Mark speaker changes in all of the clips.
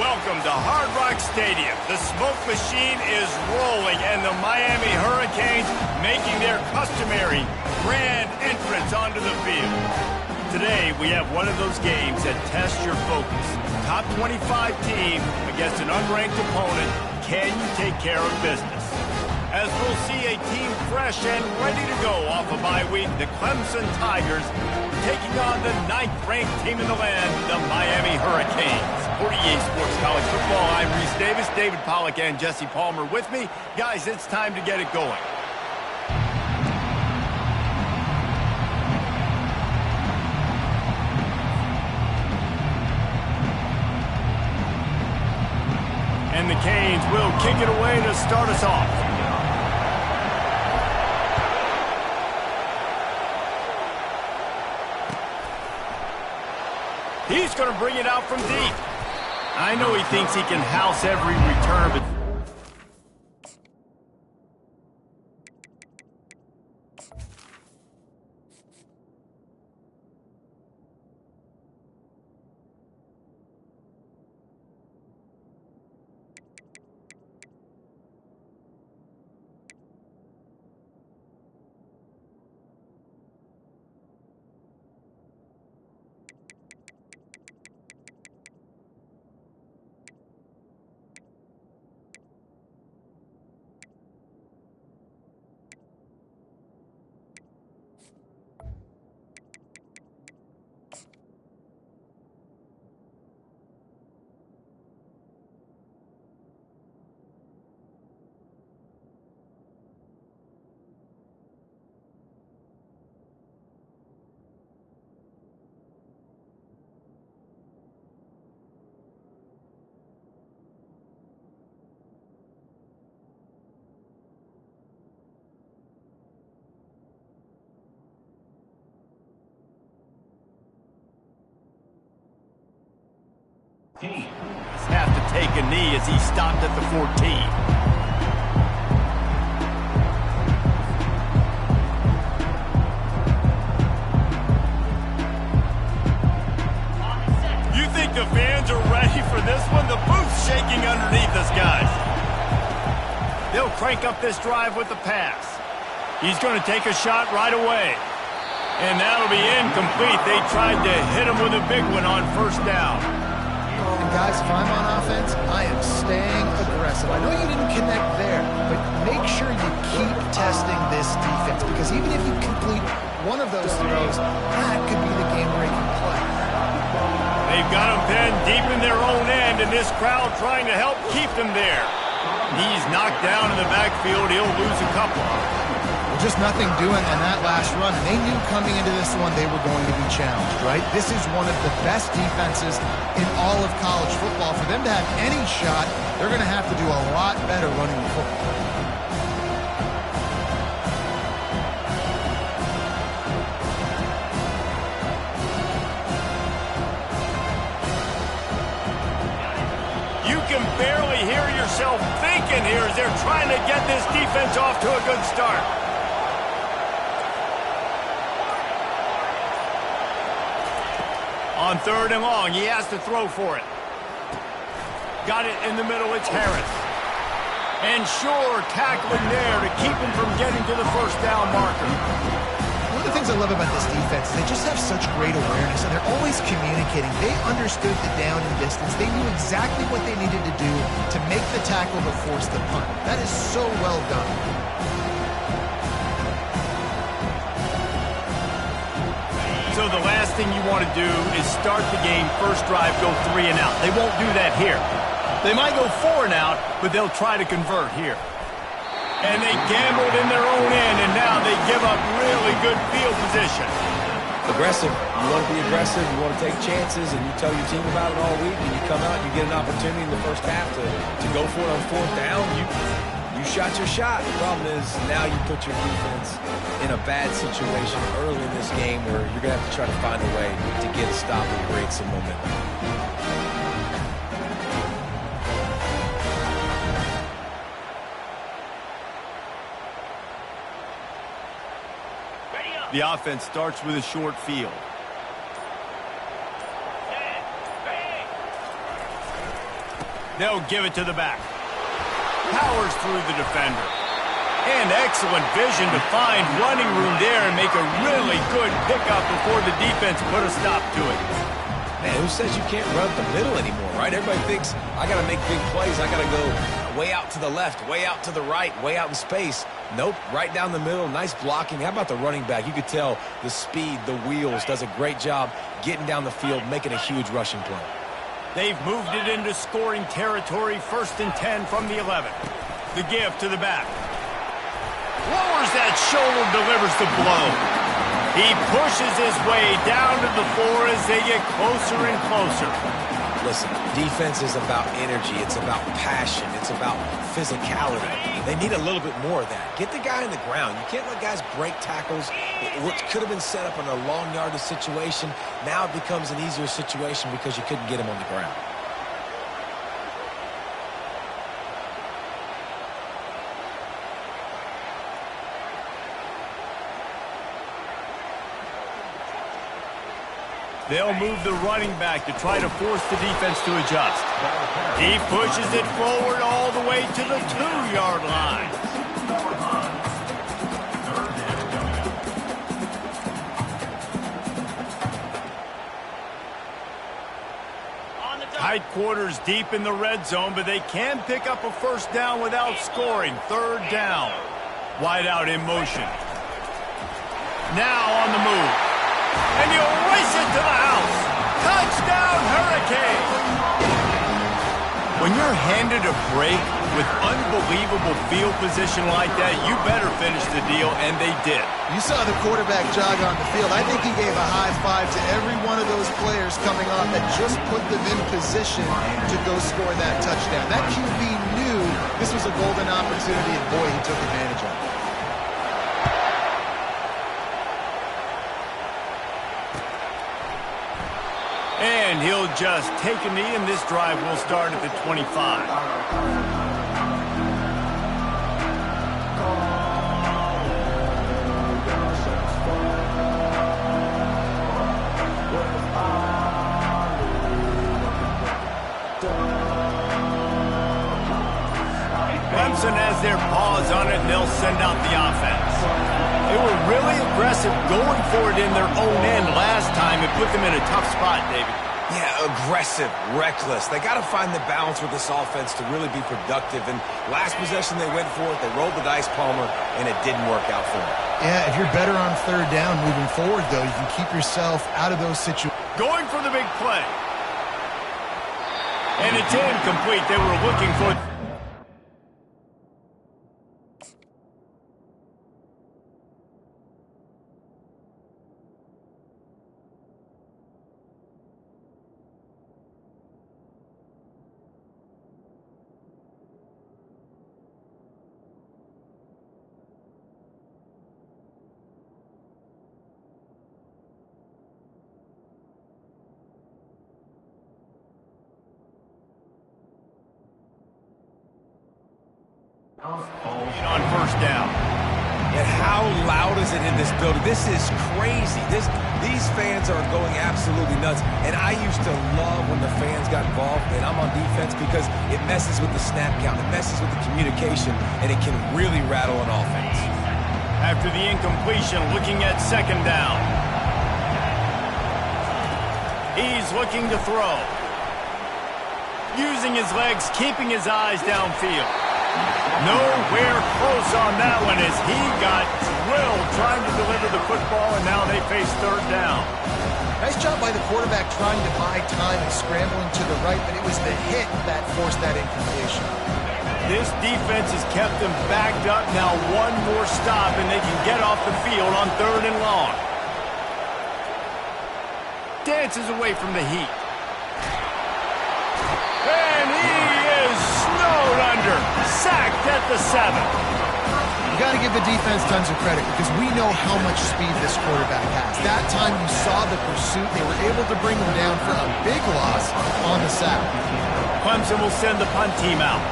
Speaker 1: Welcome to Hard Rock Stadium. The smoke machine is rolling, and the Miami Hurricanes making their customary grand entrance onto the field. Today, we have one of those games that tests your focus. Top 25 team against an unranked opponent. Can you take care of business? As we'll see a team fresh and ready to go off a bye week, the Clemson Tigers taking on the 9th-ranked team in the land, the Miami Hurricanes. For EA Sports College Football, I'm Reese Davis, David Pollack, and Jesse Palmer with me. Guys, it's time to get it going. And the Canes will kick it away to start us off. He's going to bring it out from deep. I know he thinks he can house every return, but have to take a knee as he stopped at the 14. You think the fans are ready for this one? The booth's shaking underneath us, guys. They'll crank up this drive with the pass. He's going to take a shot right away. And that'll be incomplete. They tried to hit him with a big one on first down.
Speaker 2: And guys, if I'm on offense, I am staying aggressive. I know you didn't connect there, but make sure you keep testing this defense, because even if you complete one of those throws, that could be the game-breaking play.
Speaker 1: They've got him pinned deep in their own end, and this crowd trying to help keep them there. He's knocked down in the backfield. He'll lose a couple.
Speaker 2: Just nothing doing on that last run. And they knew coming into this one they were going to be challenged, right? This is one of the best defenses in all of college football. For them to have any shot, they're going to have to do a lot better running the football.
Speaker 1: You can barely hear yourself thinking here as they're trying to get this defense off to a good start. On 3rd and long, he has to throw for it. Got it in the middle, it's Harris. And sure, tackling there to keep him from getting to the first down marker.
Speaker 2: One of the things I love about this defense is they just have such great awareness, and they're always communicating. They understood the down and distance. They knew exactly what they needed to do to make the tackle to force the punt. That is so well done.
Speaker 1: So the last thing you want to do is start the game, first drive, go 3 and out. They won't do that here. They might go 4 and out, but they'll try to convert here. And they gambled in their own end, and now they give up really good field position.
Speaker 3: Aggressive. You want to be aggressive. You want to take chances, and you tell your team about it all week, and you come out and you get an opportunity in the first half to go for it on 4th down. You shot your shot. The problem is now you put your defense in a bad situation early in this game where you're going to have to try to find a way to get a stop and create some momentum.
Speaker 1: The offense starts with a short field. They'll give it to the back. Powers through the defender. And excellent vision to find running room there and make a really good pickup before the defense put a stop to it.
Speaker 3: Man, who says you can't run the middle anymore, right? Everybody thinks, I got to make big plays. I got to go way out to the left, way out to the right, way out in space. Nope, right down the middle. Nice blocking. How about the running back? You could tell the speed, the wheels, does a great job getting down the field, making a huge rushing play.
Speaker 1: They've moved it into scoring territory, 1st and 10 from the 11. The give to the back. Lowers that shoulder, delivers the blow. He pushes his way down to the floor as they get closer and closer.
Speaker 3: Listen, defense is about energy. It's about passion. It's about physicality. They need a little bit more of that. Get the guy on the ground. You can't let guys break tackles. What could have been set up in a long yardage situation, now it becomes an easier situation because you couldn't get him on the ground.
Speaker 1: They'll move the running back to try to force the defense to adjust. He pushes it forward all the way to the 2-yard line. Tight quarters deep in the red zone, but they can pick up a 1st down without scoring. 3rd down. Wide out in motion. Now on the move. And you'll race it to the house. Touchdown, Hurricane! When you're handed a break with unbelievable field position like that, you better finish the deal, and they did.
Speaker 2: You saw the quarterback jog on the field. I think he gave a high five to every one of those players coming on that just put them in position to go score that touchdown. That QB knew this was a golden opportunity, and boy, he took advantage of it.
Speaker 1: And he'll just take a knee, and this drive will start at the 25. Clemson has their paws on it, and they'll send out the offense. They were really aggressive going for it in their own end last time. It put them in a tough spot, David.
Speaker 3: Yeah, aggressive, reckless. They got to find the balance with this offense to really be productive. And last possession they went for it. They rolled the dice, Palmer, and it didn't work out for them.
Speaker 2: Yeah, if you're better on 3rd down moving forward, though, you can keep yourself out of those situations.
Speaker 1: Going for the big play. And it's incomplete. They were looking for... on 1st down.
Speaker 3: And how loud is it in this building? This is crazy. These fans are going absolutely nuts. And I used to love when the fans got involved, and I'm on defense because it messes with the snap count. It messes with the communication, and it can really rattle an offense.
Speaker 1: After the incompletion, looking at 2nd down. He's looking to throw. Using his legs, keeping his eyes downfield. Nowhere close on that one as he got drilled trying to deliver the football, and now they face 3rd down.
Speaker 2: Nice job by the quarterback trying to buy time and scrambling to the right, but it was the hit that forced that incompletion.
Speaker 1: This defense has kept them backed up. Now one more stop, and they can get off the field on 3rd and long. Dances away from the heat. And he is snowed under. Sacked at the 7.
Speaker 2: You got to give the defense tons of credit because we know how much speed this quarterback has. That time you saw the pursuit. They were able to bring him down for a big loss on the sack.
Speaker 1: Clemson will send the punt team out.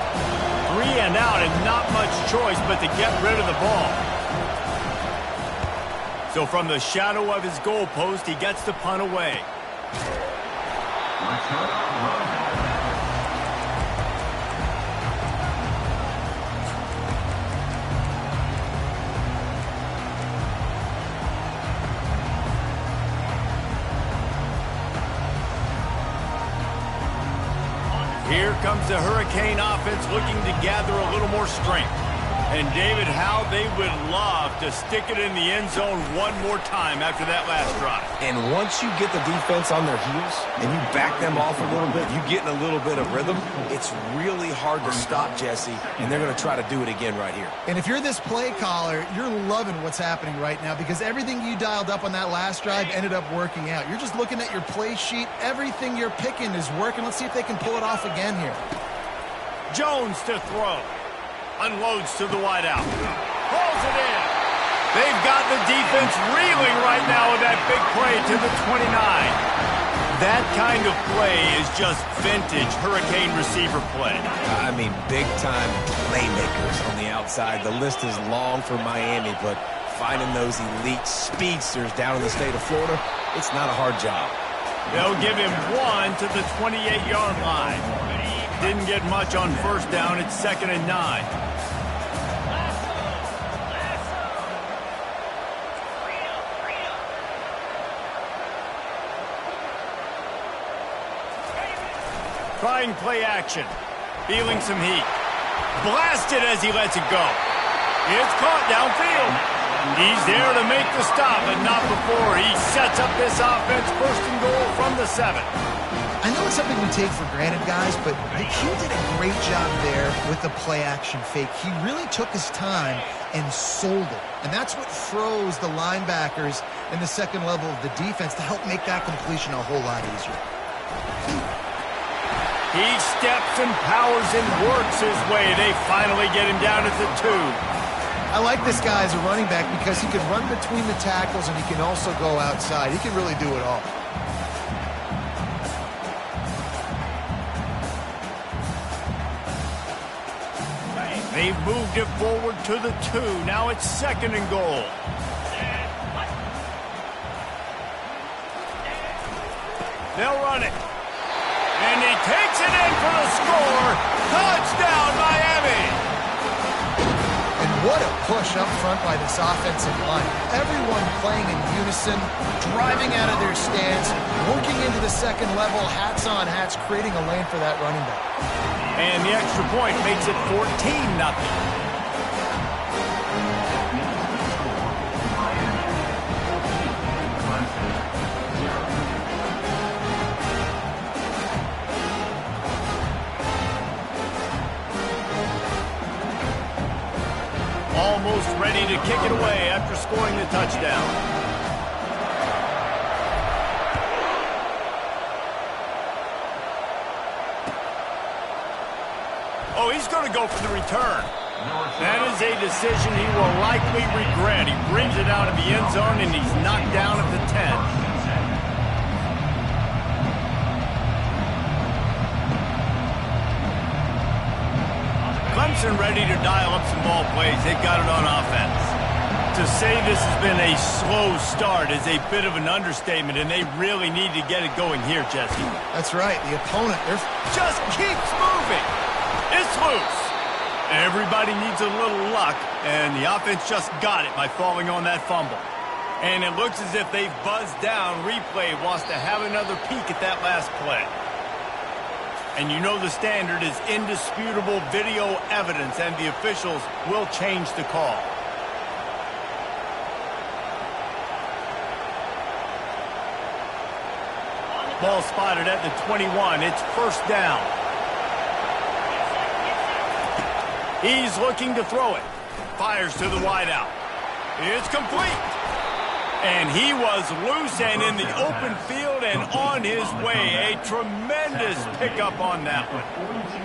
Speaker 1: 3 and out and not much choice but to get rid of the ball. So from the shadow of his goalpost, he gets the punt away. comes the Hurricane offense looking to gather a little more strength. And, David, how they would love to stick it in the end zone one more time after that last drive.
Speaker 3: And once you get the defense on their heels and you back them off a little bit, you get in a little bit of rhythm, it's really hard to stop, Jesse, and they're going to try to do it again right here.
Speaker 2: And if you're this play caller, you're loving what's happening right now because everything you dialed up on that last drive ended up working out. You're just looking at your play sheet. Everything you're picking is working. Let's see if they can pull it off again here.
Speaker 1: Jones to throw. Unloads to the wideout. Pulls it in. They've got the defense reeling right now with that big play to the 29. That kind of play is just vintage Hurricane receiver play.
Speaker 3: I mean, big-time playmakers on the outside. The list is long for Miami, but finding those elite speedsters down in the state of Florida, it's not a hard job.
Speaker 1: They'll give him one to the 28-yard line. Didn't get much on first down. It's 2nd and 9. Trying play action. Feeling some heat. Blasted as he lets it go. It's caught downfield. He's there to make the stop, but not before he sets up this offense 1st and goal from the 7.
Speaker 2: I know it's something we take for granted, guys, but Hugh did a great job there with the play-action fake. He really took his time and sold it. And that's what froze the linebackers in the second level of the defense to help make that completion a whole lot easier.
Speaker 1: He steps and powers and works his way. They finally get him down at the 2.
Speaker 2: I like this guy as a running back because he can run between the tackles and he can also go outside. He can really do it all.
Speaker 1: They've moved it forward to the 2. Now it's 2nd and goal. They'll run it. And he takes it in for the score. Touchdown, Miami.
Speaker 2: And what a push up front by this offensive line. Everyone playing in unison, driving out of their stance, working into the second level, hats on hats, creating a lane for that running back.
Speaker 1: And the extra point makes it 14-0. Almost ready to kick it away after scoring the touchdown. Oh, he's going to go for the return. That is a decision he will likely regret. He brings it out of the end zone, and he's knocked down at the 10. Clemson ready to dial up some ball plays. They've got it on offense. To say this has been a slow start is a bit of an understatement, and they really need to get it going here, Jesse.
Speaker 2: That's right. The opponent
Speaker 1: just keeps moving. It's loose. Everybody needs a little luck, and the offense just got it by falling on that fumble. And it looks as if they've buzzed down. Replay wants to have another peek at that last play. And you know the standard is indisputable video evidence, and the officials will change the call. Ball spotted at the 21. It's 1st down. He's looking to throw it. Fires to the wideout. It's complete. And he was loose and in the open field and on his way. A tremendous pickup on that one.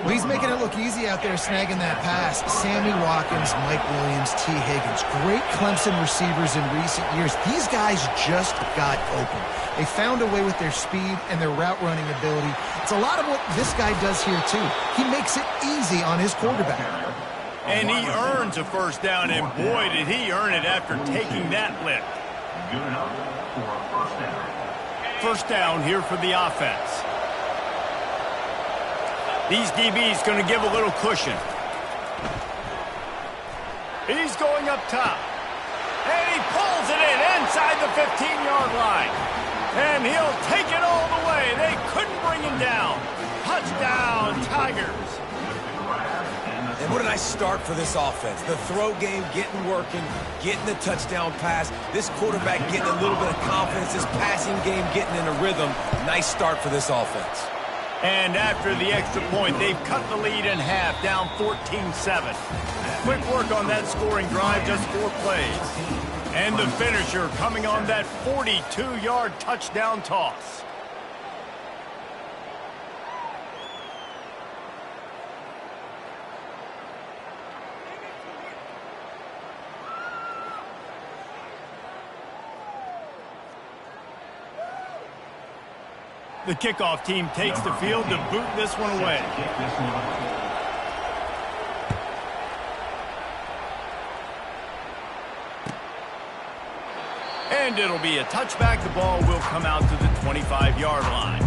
Speaker 2: Well, he's making it look easy out there snagging that pass. Sammy Watkins, Mike Williams, T. Higgins. Great Clemson receivers in recent years. These guys just got open. They found a way with their speed and their route running ability. It's a lot of what this guy does here, too. He makes it easy on his quarterback.
Speaker 1: And he earns a 1st down, and boy, did he earn it after taking that lift.
Speaker 4: Good enough for a 1st down.
Speaker 1: 1st down here for the offense. These DBs going to give a little cushion. He's going up top. And he pulls it in inside the 15-yard line. And he'll take it all the way. They couldn't bring him down. Touchdown, Tigers.
Speaker 3: And what a nice start for this offense. The throw game getting working, getting the touchdown pass. This quarterback getting a little bit of confidence. This passing game getting in a rhythm. Nice start for this offense.
Speaker 1: And after the extra point, they've cut the lead in half, down 14-7. Quick work on that scoring drive, just 4 plays. And the finisher coming on that 42-yard touchdown toss. The kickoff team takes the field to boot this one away. And it'll be a touchback. The ball will come out to the 25-yard line.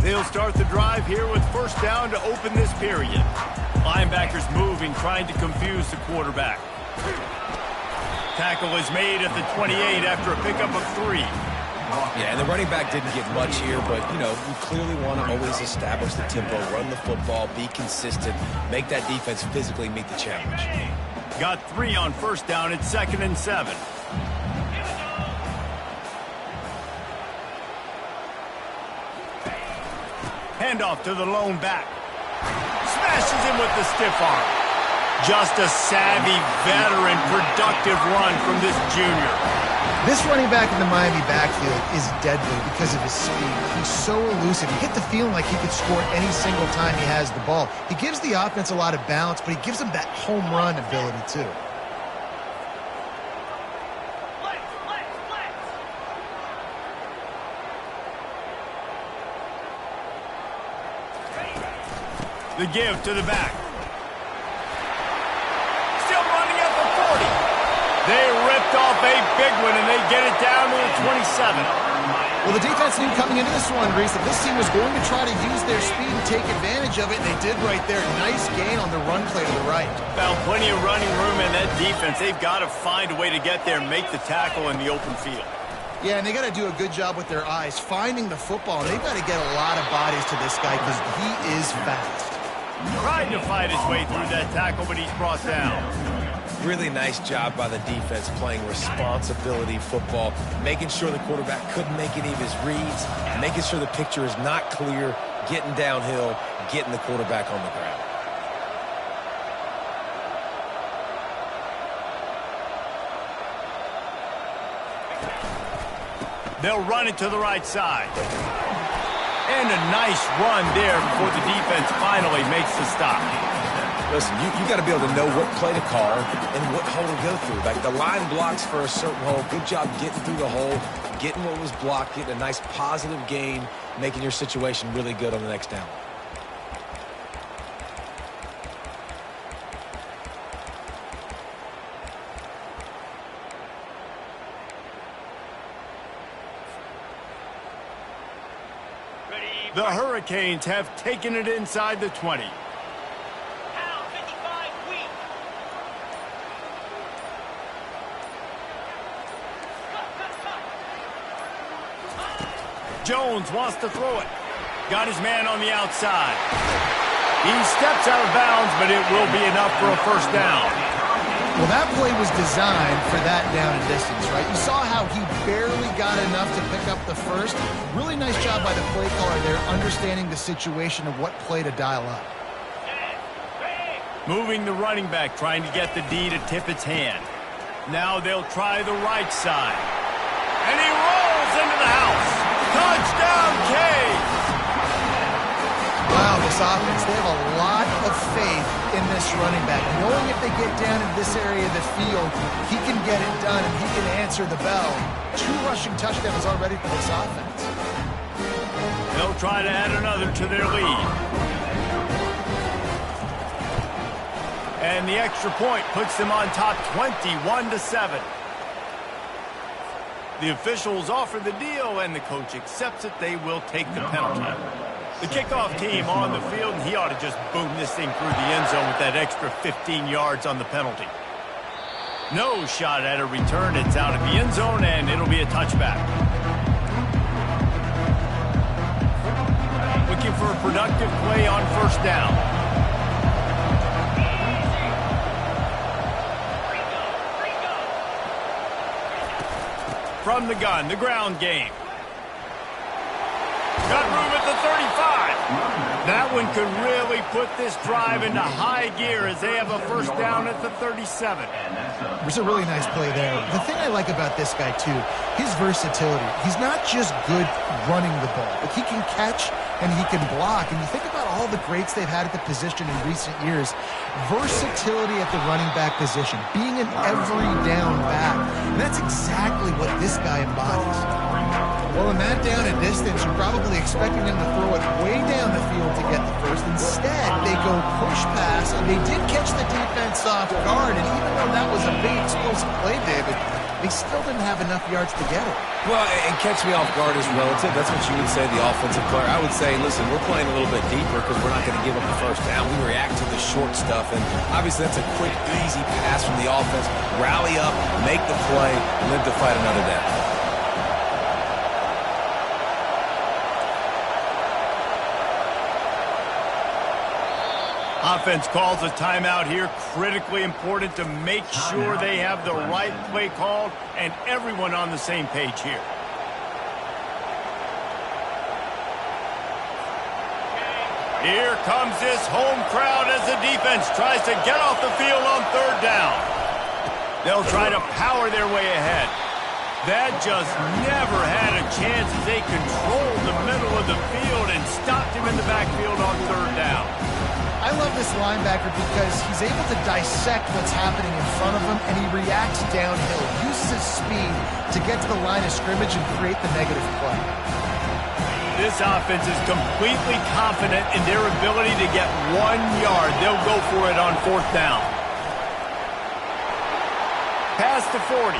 Speaker 1: They'll start the drive here with first down to open this period. Linebackers moving, trying to confuse the quarterback. Tackle is made at the 28 after a pickup of 3.
Speaker 3: Yeah, and the running back didn't get much here, but, you know, you clearly want to always establish the tempo, run the football, be consistent, make that defense physically meet the challenge.
Speaker 1: Got 3 on first down. It's 2nd and 7. Handoff to the lone back. Smashes him with the stiff arm. Just a savvy, veteran, productive run from this junior.
Speaker 2: This running back in the Miami backfield is deadly because of his speed. He's so elusive. You get the feeling like he could score any single time he has the ball. He gives the offense a lot of balance, but he gives them that home run ability too.
Speaker 1: The give to the back. Still running at the 40. They ripped off a big one, and they get it down to the 27.
Speaker 2: Well, the defense knew coming into this one, Reese, that this team was going to try to use their speed and take advantage of it, and they did right there. Nice gain on the run play to the right.
Speaker 1: Found plenty of running room in that defense. They've got to find a way to get there and make the tackle in the open field.
Speaker 2: Yeah, and they got to do a good job with their eyes, finding the football. They've got to get a lot of bodies to this guy because he is fast.
Speaker 1: Tried to fight his way through that tackle, but he's brought down.
Speaker 3: Really nice job by the defense playing responsibility football, making sure the quarterback couldn't make any of his reads, making sure the picture is not clear, getting downhill, getting the quarterback on the ground.
Speaker 1: They'll run it to the right side. And a nice run there before the defense finally makes the stop.
Speaker 3: Listen, you got to be able to know what play to call and what hole to go through. Like the line blocks for a certain hole. Good job getting through the hole, getting what was blocked, getting a nice positive gain, making your situation really good on the next down.
Speaker 1: The Hurricanes have taken it inside the 20. Jones wants to throw it. Got his man on the outside. He steps out of bounds, but it will be enough for a first down.
Speaker 2: Well, that play was designed for that down and distance, right? You saw how he barely got enough to pick up the first. Really nice job by the play caller there, understanding the situation of what play to dial up.
Speaker 1: Moving the running back, trying to get the D to tip its hand. Now they'll try the right side. And he rolls into the house. Touchdown, Canes!
Speaker 2: Wow, this offense, they have a lot of faith in this running back. Knowing if they get down in this area of the field, he can get it done and he can answer the bell. 2 rushing touchdowns already for this offense.
Speaker 1: They'll try to add another to their lead. And the extra point puts them on top 21-7. The officials offer the deal, and the coach accepts it. They will take the penalty. The kickoff team on the field, and he ought to just boom this thing through the end zone with that extra 15 yards on the penalty. No shot at a return. It's out of the end zone, and it'll be a touchback. Looking for a productive play on first down. From the gun, the ground game. Got room at the 35. That one could really put this drive into high gear as they have a first down at the 37.
Speaker 2: It was a really nice play there. The thing I like about this guy, too, his versatility. He's not just good running the ball, but he can catch and he can block. And you think about all the greats they've had at the position in recent years. Versatility at the running back position, being an every down back. And that's exactly what this guy embodies. Well, in that down and distance, you're probably expecting them to throw it way down the field to get the first. Instead, they go push pass, and they did catch the defense off guard. And even though that was a big explosive play, David, they still didn't have enough yards to get it.
Speaker 3: Well, and catch me off guard is relative. That's what you would say, the offensive player. I would say, listen, we're playing a little bit deeper because we're not going to give up the first down. We react to the short stuff, and obviously that's a quick, easy pass from the offense. Rally up, make the play, live to fight another day.
Speaker 1: Offense calls a timeout here. Critically important to make sure they have the right play called and everyone on the same page here. Here comes this home crowd as the defense tries to get off the field on third down. They'll try to power their way ahead. That just never had a chance as they controlled the middle of the field and stopped him in the backfield on third down.
Speaker 2: I love this linebacker because he's able to dissect what's happening in front of him, and he reacts downhill, uses his speed to get to the line of scrimmage and create the negative play.
Speaker 1: This offense is completely confident in their ability to get 1 yard. They'll go for it on fourth down. Pass to 40.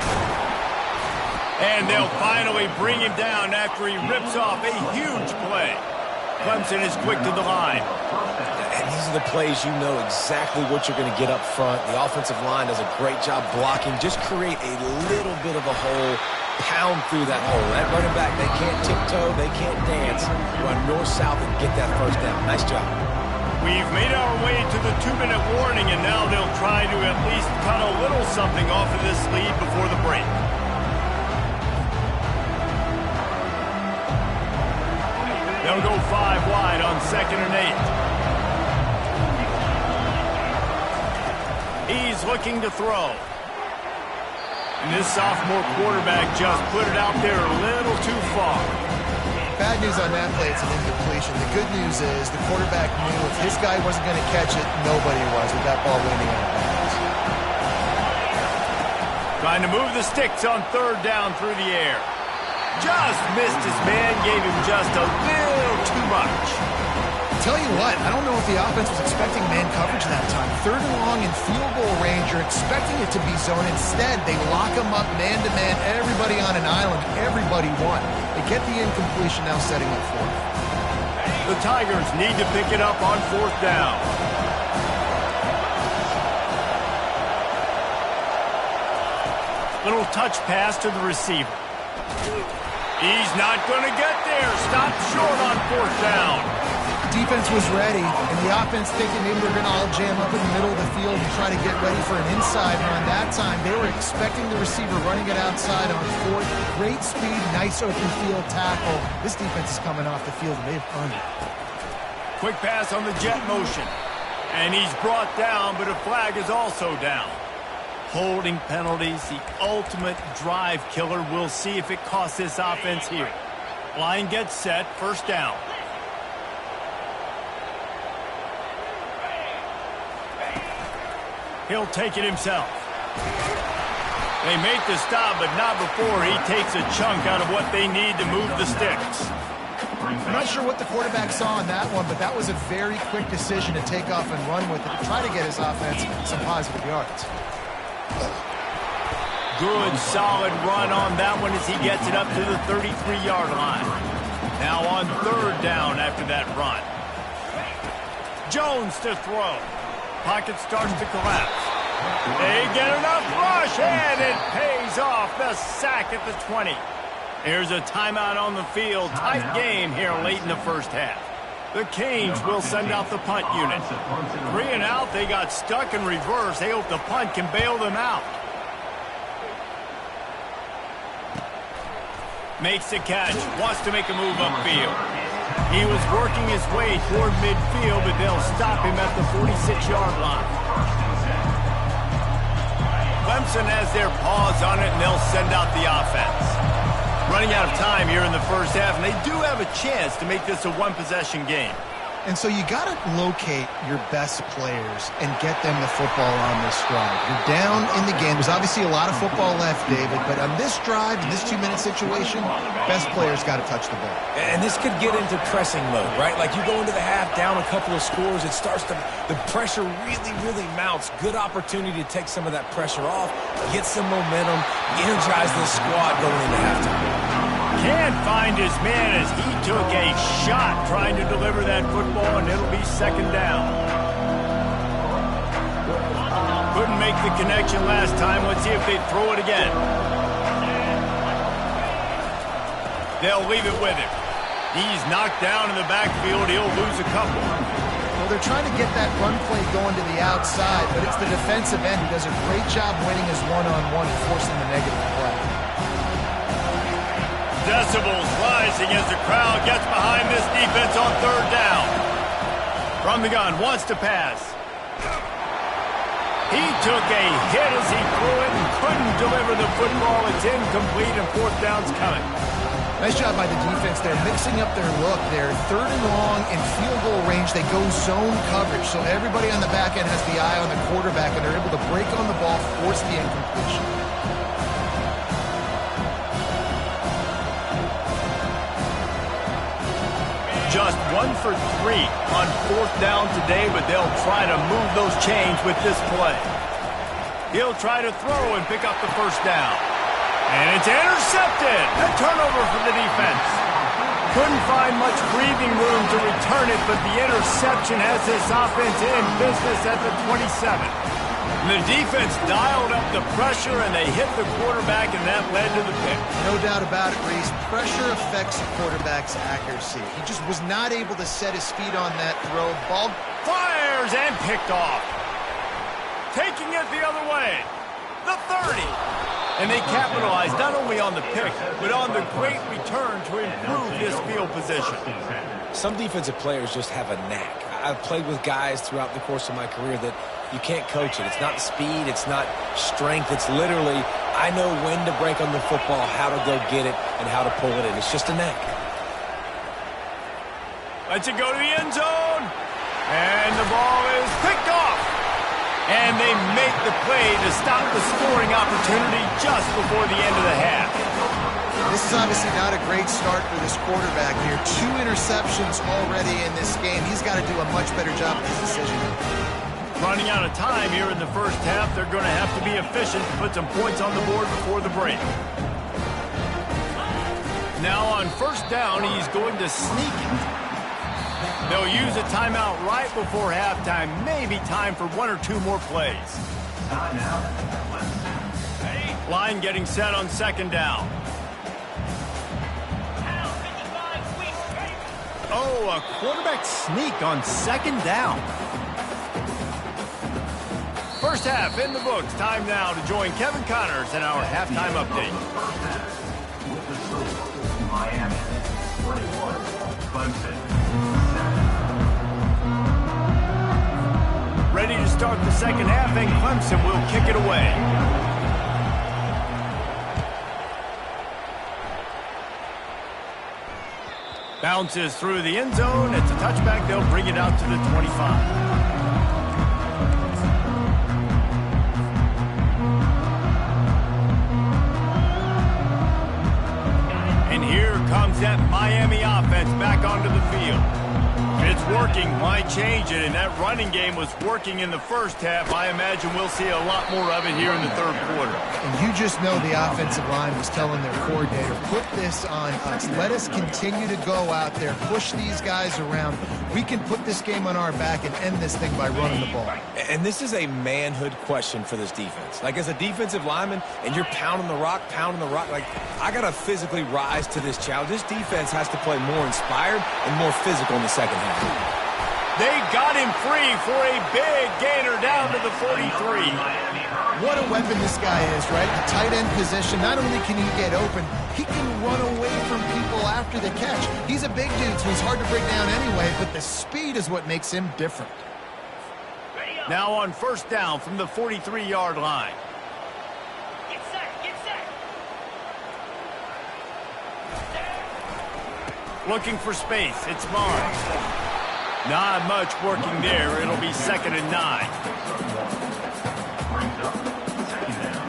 Speaker 1: And they'll finally bring him down after he rips off a huge play. Clemson is quick to the line.
Speaker 3: And these are the plays you know exactly what you're going to get up front. The offensive line does a great job blocking. Just create a little bit of a hole, pound through that hole. That running back, they can't tiptoe, they can't dance. Run north-south and get that first down. Nice job.
Speaker 1: We've made our way to the 2-minute warning, and now they'll try to at least cut a little something off of this lead before the break. They'll go 5 wide on 2nd and 8. He's looking to throw. And this sophomore quarterback just put it out there a little too far.
Speaker 2: Bad news on that play, it's an incompletion. The good news is the quarterback knew if his guy wasn't going to catch it, nobody was with that ball landing out of bounds.
Speaker 1: Trying to move the sticks on third down through the air. Just missed his man, gave him just a little too much.
Speaker 2: Tell you what, I don't know if the offense was expecting man coverage that time. 3rd and long in field goal range, you're expecting it to be zone. Instead, they lock him up man-to-man, everybody on an island, everybody won. They get the incompletion, now setting up fourth.
Speaker 1: The Tigers need to pick it up on fourth down. Little touch pass to the receiver. He's not going to get there. Stop short on fourth down.
Speaker 2: Defense was ready, and the offense thinking maybe they're going to all jam up in the middle of the field and try to get ready for an inside run. That time, they were expecting the receiver running it outside on fourth. Great speed, nice open field tackle. This defense is coming off the field, and they've earned it.
Speaker 1: Quick pass on the jet motion. And he's brought down, but a flag is also down. Holding penalties, the ultimate drive killer. We'll see if it costs this offense here. Line gets set, first down. He'll take it himself. They make the stop, but not before he takes a chunk out of what they need to move the sticks.
Speaker 2: I'm not sure what the quarterback saw on that one, but that was a very quick decision to take off and run with it to try to get his offense some positive yards.
Speaker 1: Good, solid run on that one as he gets it up to the 33-yard line. Now on third down after that run. Jones to throw. Pocket starts to collapse. They get enough rush, and it pays off. The sack at the 20. Here's a timeout on the field. Tight game here late in the first half. The Canes will send out the punt unit. 3 and out, they got stuck in reverse. They hope the punt can bail them out. Makes the catch, wants to make a move upfield. He was working his way toward midfield, but they'll stop him at the 46-yard line. Clemson has their paws on it, and they'll send out the offense. Running out of time here in the first half, and they do have a chance to make this a one-possession game.
Speaker 2: And so you got to locate your best players and get them the football on this drive. You're down in the game. There's obviously a lot of football left, David, but on this drive, in this 2-minute situation, best players got to touch the ball.
Speaker 3: And this could get into pressing mode, right? Like you go into the half, down a couple of scores, it starts to, the pressure really mounts. Good opportunity to take some of that pressure off, get some momentum, energize the squad going into halftime.
Speaker 1: Can't find his man as he took a shot trying to deliver that football, and it'll be second down. Couldn't make the connection last time. Let's see if they throw it again. They'll leave it with him. He's knocked down in the backfield. He'll lose a couple.
Speaker 2: Well, they're trying to get that run play going to the outside, but it's the defensive end who does a great job winning his one-on-one and forcing the negative play.
Speaker 1: Decibels rising as the crowd gets behind this defense on third down. From the gun, wants to pass. He took a hit as he threw it and couldn't deliver the football. It's incomplete and fourth down's coming.
Speaker 2: Nice job by the defense. They're mixing up their look. They're third and long in field goal range. They go zone coverage, so everybody on the back end has the eye on the quarterback, and they're able to break on the ball, force the incompletion.
Speaker 1: Just 1 for 3 on fourth down today, but they'll try to move those chains with this play. He'll try to throw and pick up the first down. And it's intercepted. A turnover for the defense. Couldn't find much breathing room to return it, but the interception has this offense in business at the 27. And the defense dialed up the pressure, and they hit the quarterback, and that led to the pick.
Speaker 2: No doubt about it, Reese. Pressure affects the quarterback's accuracy. He just was not able to set his feet on that throw. Ball
Speaker 1: fires and picked off. Taking it the other way. The 30. And they capitalized not only on the pick, but on the great return to improve this field position.
Speaker 3: Some defensive players just have a knack. I've played with guys throughout the course of my career that you can't coach it. It's not speed. It's not strength. It's literally, I know when to break on the football, how to go get it, and how to pull it in. It's just a knack.
Speaker 1: Lets it go to the end zone. And the ball is picked off. And they make the play to stop the scoring opportunity just before the end of the half.
Speaker 2: This is obviously not a great start for this quarterback here. 2 interceptions already in this game. He's got to do a much better job with his decision.
Speaker 1: Running out of time here in the first half. They're going to have to be efficient to put some points on the board before the break. Now on first down, he's going to sneak it. They'll use a timeout right before halftime. Maybe time for 1 or 2 more plays. Line getting set on second down. Oh, a quarterback sneak on second down. First half in the books. Time now to join Kevin Connors in our halftime update.
Speaker 4: With the score, Miami 21, Clemson 7.
Speaker 1: Ready to start the second half, and Clemson will kick it away. Bounces through the end zone. It's a touchback. They'll bring it out to the 25. And here comes that Miami offense back onto the field. It's working. Why change it? And that running game was working in the first half. I imagine we'll see a lot more of it here in the third quarter.
Speaker 2: And you just know the offensive line was telling their coordinator, put this on us. Let us continue to go out there, push these guys around. We can put this game on our back and end this thing by running the ball.
Speaker 3: And this is a manhood question for this defense. Like, as a defensive lineman, and you're pounding the rock, like, I got to physically rise to this challenge. This defense has to play more inspired and more physical in the second half.
Speaker 1: They got him free for a big gainer down to the 43.
Speaker 2: What a weapon this guy is, right? The tight end position. Not only can he get open, he can run away from people after the catch. He's a big dude, so he's hard to break down anyway, but the speed is what makes him different.
Speaker 1: Now on first down from the 43-yard line.
Speaker 5: Get set, get set.
Speaker 1: Looking for space. It's Barnes. Not much working there. It'll be 2nd and 9.
Speaker 4: Brings up second down.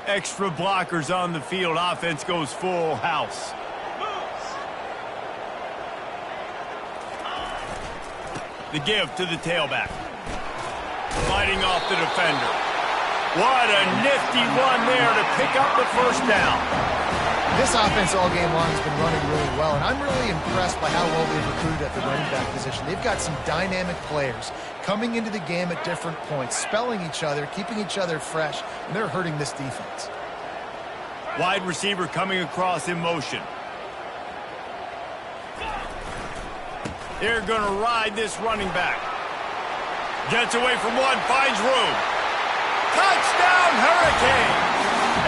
Speaker 1: Extra blockers on the field. Offense goes full house. The give to the tailback. Fighting off the defender. What a nifty run there to pick up the first down.
Speaker 2: This offense all game long has been running really well, and I'm really impressed by how well they've recruited at the running back position. They've got some dynamic players coming into the game at different points, spelling each other, keeping each other fresh, and they're hurting this defense.
Speaker 1: Wide receiver coming across in motion. They're going to ride this running back. Gets away from one, finds room. Touchdown, Hurricane!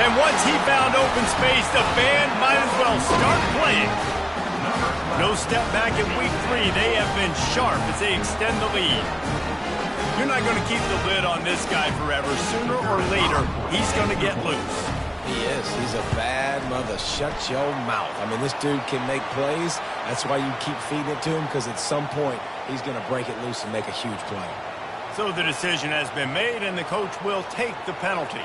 Speaker 1: And once he found open space, the band might as well start playing. No step back in week 3. They have been sharp as they extend the lead. You're not going to keep the lid on this guy forever. Sooner or later, he's going to get loose.
Speaker 3: He is. He's a bad mother. Shut your mouth. I mean, this dude can make plays. That's why you keep feeding it to him, because at some point, he's going to break it loose and make a huge play.
Speaker 1: So the decision has been made, and the coach will take the penalty.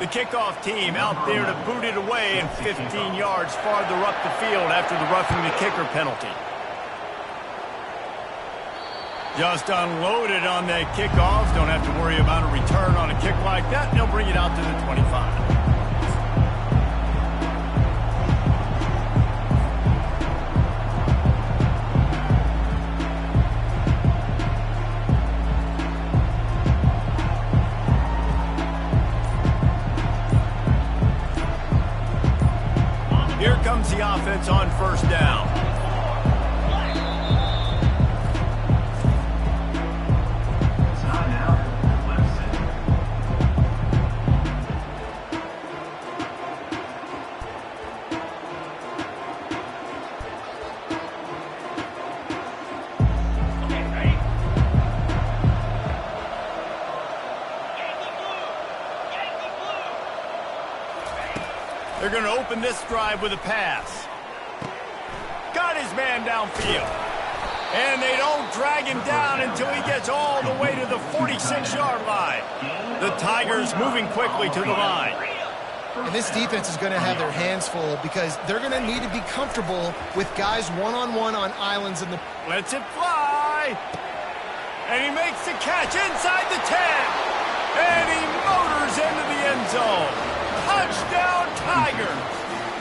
Speaker 1: The kickoff team out there to boot it away and 15 yards farther up the field after the roughing the kicker penalty. Just unloaded on that kickoff. Don't have to worry about a return on a kick like that. They'll bring it out to the 25. Here comes the offense on first down.
Speaker 4: Timeout, Clemson.
Speaker 5: Okay, ready? Yankee blue! Yankee blue!
Speaker 1: They're going to open this drive with a pass. Got his man downfield. And they don't drag him down until he gets all the way to the 46-yard line. The Tigers moving quickly to the line.
Speaker 2: And this defense is going to have their hands full because they're going to need to be comfortable with guys one-on-one on islands in the...
Speaker 1: Lets it fly. And he makes the catch inside the 10. And he motors into the end zone. Touchdown, Tigers.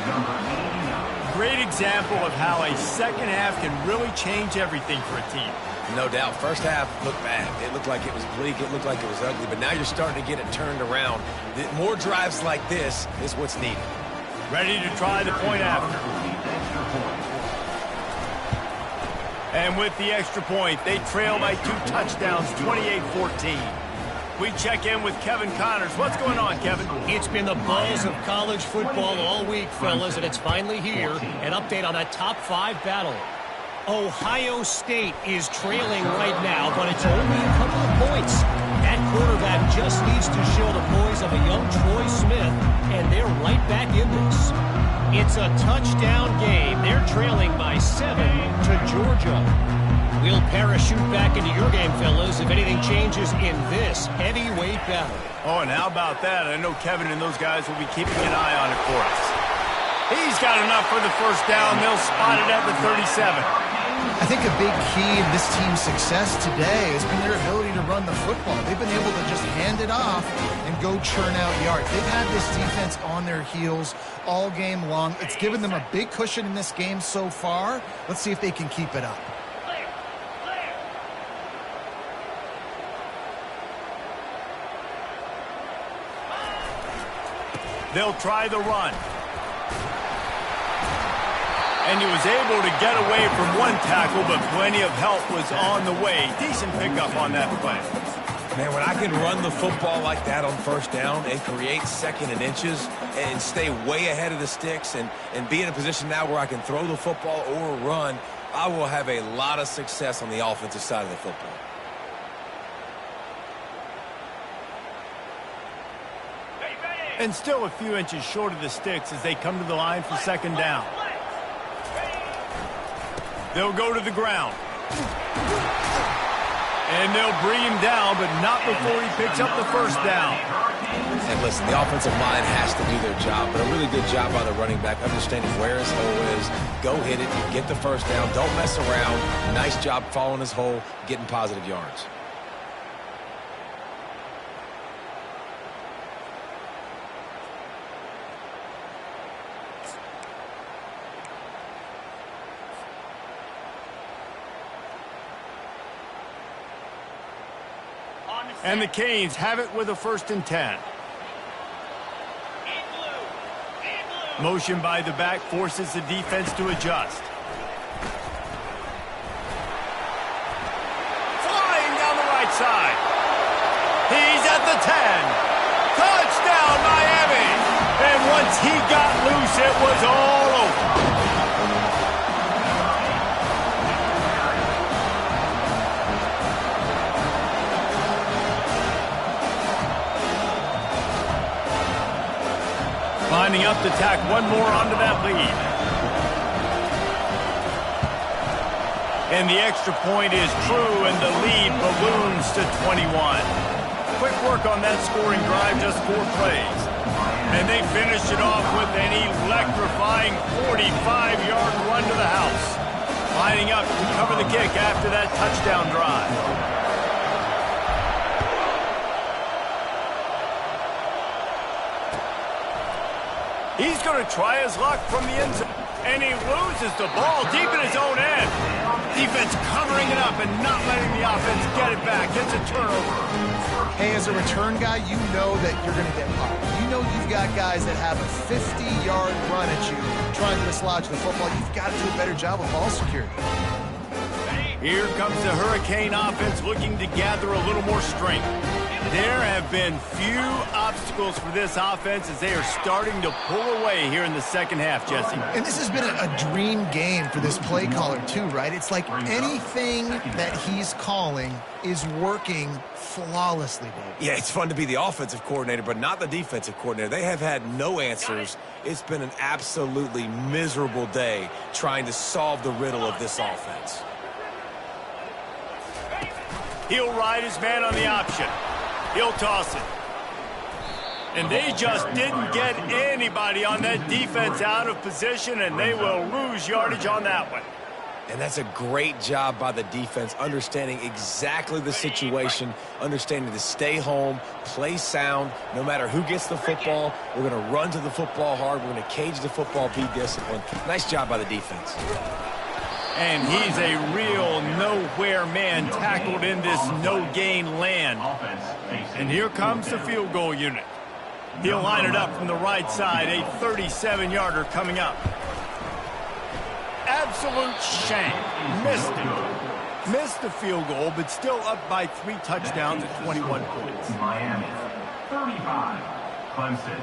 Speaker 4: Number 89.
Speaker 1: Great example of how a second half can really change everything for a team.
Speaker 3: No doubt. First half looked bad. It looked like it was bleak. It looked like it was ugly. But now you're starting to get it turned around. More drives like this is what's needed.
Speaker 1: Ready to try the point after. And with the extra point, they trail by 2 touchdowns, 28-14. We check in with Kevin Connors. What's going on, Kevin?
Speaker 6: It's been the buzz of college football all week, fellas, and it's finally here. An update on a top 5 battle. Ohio State is trailing right now, but it's only a couple of points. That quarterback just needs to show the poise of a young Troy Smith, and they're right back in this. It's a touchdown game. They're trailing by 7 to Georgia. We'll parachute back into your game, fellas, if anything changes in this heavyweight battle.
Speaker 1: Oh, and how about that? I know Kevin and those guys will be keeping an eye on it for us. He's got enough for the first down. They'll spot it at the 37.
Speaker 2: I think a big key in this team's success today has been their ability to run the football. They've been able to just hand it off and go churn out yards. They've had this defense on their heels all game long. It's given them a big cushion in this game so far. Let's see if they can keep it up.
Speaker 5: Clear. Clear.
Speaker 1: They'll try the run. And he was able to get away from one tackle, but plenty of help was on the way. Decent pickup on that play.
Speaker 3: Man, when I can run the football like that on first down and create second and inches and stay way ahead of the sticks and be in a position now where I can throw the football or run, I will have a lot of success on the offensive side of the football.
Speaker 1: And still a few inches short of the sticks as they come to the line for second down. They'll go to the ground. And they'll bring him down, but not before he picks up the first down.
Speaker 3: And listen, the offensive line has to do their job, but a really good job by the running back, understanding where his hole is. Go hit it, get the first down, don't mess around. Nice job following his hole, getting positive yards.
Speaker 1: And the Canes have it with a 1st and 10. Motion by the back forces the defense to adjust. Flying down the right side. He's at the 10. Touchdown, Miami. And once he got loose, it was all over. Lining up to tack one more onto that lead. And the extra point is true, and the lead balloons to 21. Quick work on that scoring drive, just 4 plays. And they finish it off with an electrifying 45-yard run to the house. Lining up to cover the kick after that touchdown drive. He's going to try his luck from the end zone. And he loses the ball deep in his own end. Defense covering it up and not letting the offense get it back. It's a turnover.
Speaker 2: Hey, as a return guy, you know that you're going to get popped. You know you've got guys that have a 50-yard run at you trying to dislodge the football. You've got to do a better job of ball security.
Speaker 1: Here comes the Hurricane offense looking to gather a little more strength. There have been few obstacles for this offense as they are starting to pull away here in the second half, Jesse.
Speaker 2: And this has been a dream game for this play caller too, right? It's like anything that he's calling is working flawlessly, baby.
Speaker 3: Yeah, it's fun to be the offensive coordinator, but not the defensive coordinator. They have had no answers. It's been an absolutely miserable day trying to solve the riddle of this offense.
Speaker 1: He'll ride his man on the option. He'll toss it. And they just didn't get anybody on that defense out of position, and they will lose yardage on that one.
Speaker 3: And that's a great job by the defense, understanding exactly the situation, understanding to stay home, play sound, no matter who gets the football. We're going to run to the football hard. We're going to cage the football, be disciplined. Nice job by the defense.
Speaker 1: And he's a real nowhere man tackled in this no-gain land. And here comes the field goal unit. He'll line it up from the right side, a 37-yarder coming up. Absolute shank. Missed it. Missed the field goal, but still up by 3 touchdowns at 21 points.
Speaker 4: Miami, 35. Clemson,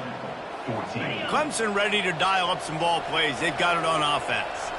Speaker 4: 14.
Speaker 1: Clemson ready to dial up some ball plays. They've got it on offense.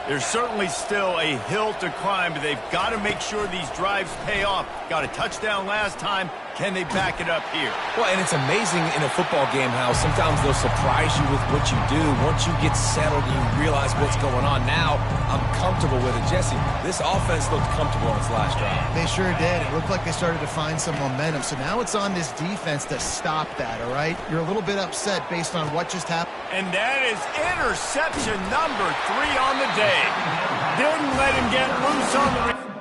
Speaker 1: There's certainly still a hill to climb, but they've got to make sure these drives pay off. Got a touchdown last time, Can they back it up here?
Speaker 3: Well, and it's amazing in a football game how sometimes they'll surprise you with what you do. Once you get settled and you realize what's going on, now I'm comfortable with it. Jesse, this offense looked comfortable on its last drive.
Speaker 2: They sure did. It looked like they started to find some momentum. So now it's on this defense to stop that, all right? You're a little bit upset based on what just happened.
Speaker 1: And that is interception number 3 on the day. Didn't let him get loose on the...